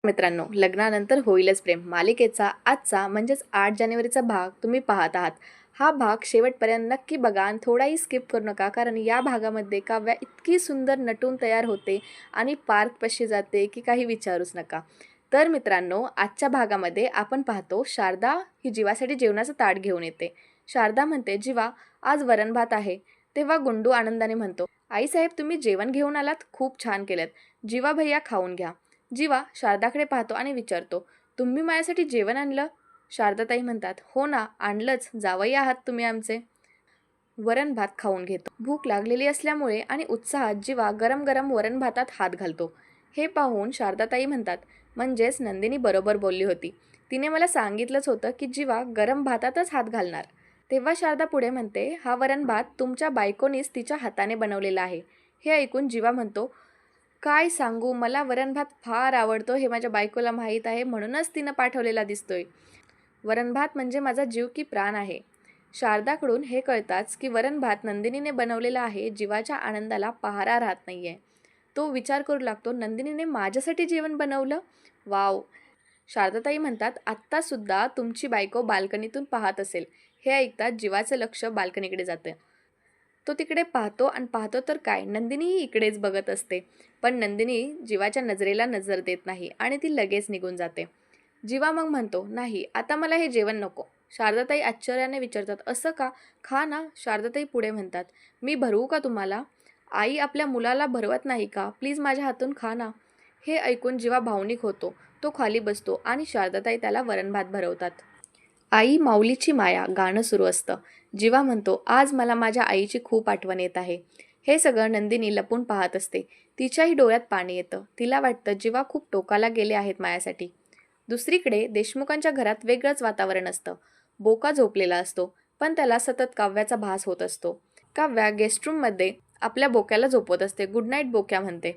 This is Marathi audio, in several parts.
मित्रांनो, लग्नानंतर होईलच प्रेम मालिकेचा आजचा म्हणजेच 8 जानेवारीचा भाग तुम्ही पाहत आहात. हा भाग शेवटपर्यंत नक्की बघा आणि थोडाही स्किप करू नका, कारण या भागामध्ये काव्या इतकी सुंदर नटून तयार होते आणि पार्थपाशी जाते की काही विचारूच नका. तर मित्रांनो, आजच्या भागामध्ये आपण पाहतो शारदा ही जीवासाठी जेवणाचं ताट घेऊन येते. शारदा म्हणते, जीवा आज वरण भात आहे. तेव्हा गुंडू आनंदाने म्हणतो, आईसाहेब तुम्ही जेवण घेऊन आलात, खूप छान केलं. जीवा भैया खाऊन घ्या. जीवा शारदाकडे पाहतो आणि विचारतो, तुम्ही माझ्यासाठी जेवण आणलं? शारदाताई म्हणतात, हो ना, आणलंच, जावई आहात तुम्ही आमचे. वरण भात खाऊन घेतो. भूक लागलेली असल्यामुळे आणि उत्साहात जीवा गरम गरम वरण भातात हात घालतो. हे पाहून शारदाताई म्हणतात, म्हणजेच नंदिनी बरोबर बोलली होती. तिने मला सांगितलंच होतं की जीवा गरम भातातच हात घालणार. तेव्हा शारदा पुढे म्हणते, हा वरण भात तुमच्या बायकोनीच तिच्या हाताने बनवलेला आहे. हे ऐकून जीवा म्हणतो, काय सांगू, मला वरण भात फार आवडतो हे माझ्या बायकोला माहीत आहे, म्हणूनच तिनं पाठवलेला दिसतोय. वरण भात म्हणजे माझा जीव की प्राण आहे. शारदाकडून हे कळताच की वरण भात नंदिनीने बनवलेला आहे. जीवाच्या आनंदाला पहारा राहत नाहीये. तो विचार करू लागतो, नंदिनीने माझ्यासाठी जेवण बनवलं. वाव. शारदाताई म्हणतात, आत्तासुद्धा तुमची बायको बाल्कनीतून पाहत असेल. हे ऐकताच जीवाचं लक्ष बाल्कनीकडे जातं. तो तिकडे पाहतो आणि पाहतो तर काय, नंदिनीही इकडेच बघत असते. पण नंदिनी जीवाच्या नजरेला नजर देत नाही आणि ती लगेच निघून जाते. जीवा मग म्हणतो, नाही आता मला हे जेवण नको. शारदाताई आश्चर्याने विचारतात, असं का? खा ना. शारदाताई पुढे म्हणतात, मी भरवू का तुम्हाला? आई आपल्या मुलाला भरवत नाही का? प्लीज माझ्या हातून खा ना. हे ऐकून जीवा भावनिक होतो. तो खाली बसतो आणि शारदाताई त्याला वरण भात भरवतात. आई माऊलीची माया गाणं सुरू असतं. जीवा म्हणतो, आज मला माझ्या आईची खूप आठवण येत आहे. हे सगळं नंदिनी लपून पाहत असते. तिच्याही डोळ्यात पाणी येतं. तिला वाटतं जीवा खूप टोकाला गेले आहेत मायासाठी. दुसरीकडे देशमुखांच्या घरात वेगळंच वातावरण असतं. बोका झोपलेला असतो, पण त्याला सतत काव्याचा भास होत असतो. काव्या गेस्टरूममध्ये आपल्या बोक्याला झोपवत असते. गुड नाईट बोक्या म्हणते.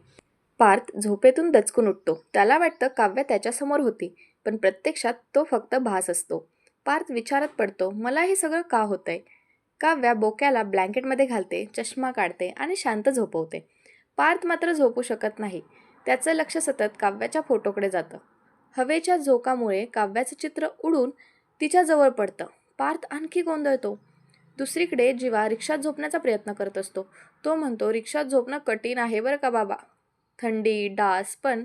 पार्थ झोपेतून दचकून उठतो. त्याला वाटतं काव्या त्याच्यासमोर होती, पण प्रत्यक्षात तो फक्त भास असतो. पार्थ विचारात पडतो, मला हे सगळं का होतंय? काव्या बोक्याला ब्लँकेटमध्ये घालते, चष्मा काढते आणि शांत झोपवते. पार्थ मात्र झोपू शकत नाही. त्याचं लक्ष सतत काव्याच्या फोटोकडे जातं. हवेच्या झोकामुळे काव्याचं चित्र उडून तिच्याजवळ पडतं. पार्थ आणखी गोंधळतो. दुसरीकडे जीवा रिक्षात झोपण्याचा प्रयत्न करत असतो. तो म्हणतो, रिक्षात झोपणं कठीण आहे बरं का बाबा. थंडी, डास, पण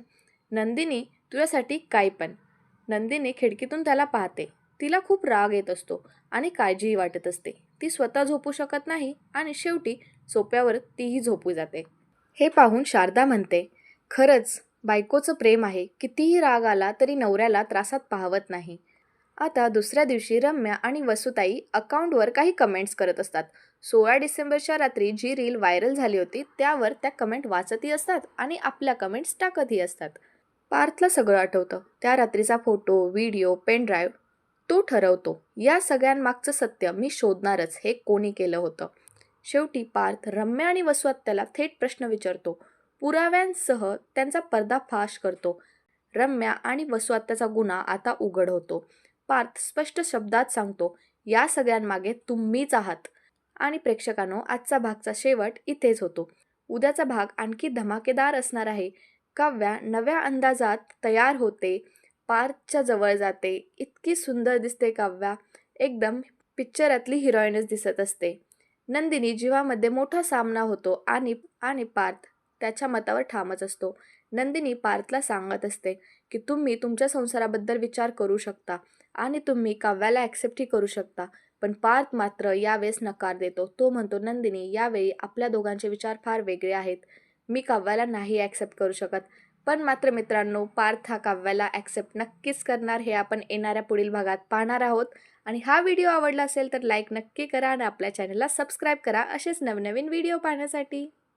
नंदिनी तुझ्यासाठी काय पण. नंदिनी खिडकीतून त्याला पाहते. तिला खूप राग येत असतो आणि काळजीही वाटत असते. ती स्वतः झोपू शकत नाही आणि शेवटी सोप्यावर तीही झोपू जाते. हे पाहून शारदा म्हणते, खरंच बायकोचं प्रेम आहे. कितीही राग आला तरी नवऱ्याला त्रासात पाहवत नाही. आता दुसऱ्या दिवशी रम्या आणि वसुताई अकाउंटवर काही कमेंट्स करत असतात. 16 डिसेंबरच्या रात्री जी रील व्हायरल झाली होती त्यावर त्या कमेंट वाचतही असतात आणि आपल्या कमेंट्स टाकतही असतात. पार्थला सगळं आठवतं. त्या रात्रीचा फोटो, व्हिडिओ, पेनड्राईव्ह. तो ठरवतो, या सगळ्यांमागचं सत्य मी शोधणारच. हे कोणी केलं होतं? शेवटी पार्थ रम्या आणि वसुआत्याला थेट प्रश्न विचारतो. पुराव्यांसह त्यांचा पर्दाफाश करतो. रम्या आणि वसुआत्याचा गुन्हा आता उघड होतो. पार्थ स्पष्ट शब्दात सांगतो, या सगळ्यांमागे तुम्हीच आहात. आणि प्रेक्षकांनो, आजचा भागचा शेवट इथेच होतो. उद्याचा भाग आणखी धमाकेदार असणार आहे. काव्या नव्या अंदाजात तयार होते. पार्थच्या जवळ जाते. इतकी सुंदर दिसते काव्या. एकदम पिक्चरातली हिरोईनच दिसत असते. नंदिनी जीवामध्ये मोठा सामना होतो आणि पार्थ त्याच्या मतावर ठामच असतो. नंदिनी पार्थला सांगत असते की तुम्ही तुमच्या संसाराबद्दल विचार करू शकता आणि तुम्ही काव्याला ॲक्सेप्टही करू शकता. पण पार्थ मात्र यावेळेस नकार देतो. तो म्हणतो, नंदिनी यावेळी आपल्या दोघांचे विचार फार वेगळे आहेत. मी काव्याला नाही ॲक्सेप्ट करू शकत. पण मात्र मित्रांनो, पार्थ हा काव्याला ॲक्सेप्ट नक्कीच करणार हे आपण येणाऱ्या पुढील भागात पाहणार आहोत. आणि हा व्हिडिओ आवडला असेल तर लाईक नक्की करा आणि आपल्या चॅनलला सबस्क्राईब करा असेच नवनवीन व्हिडिओ पाहण्यासाठी.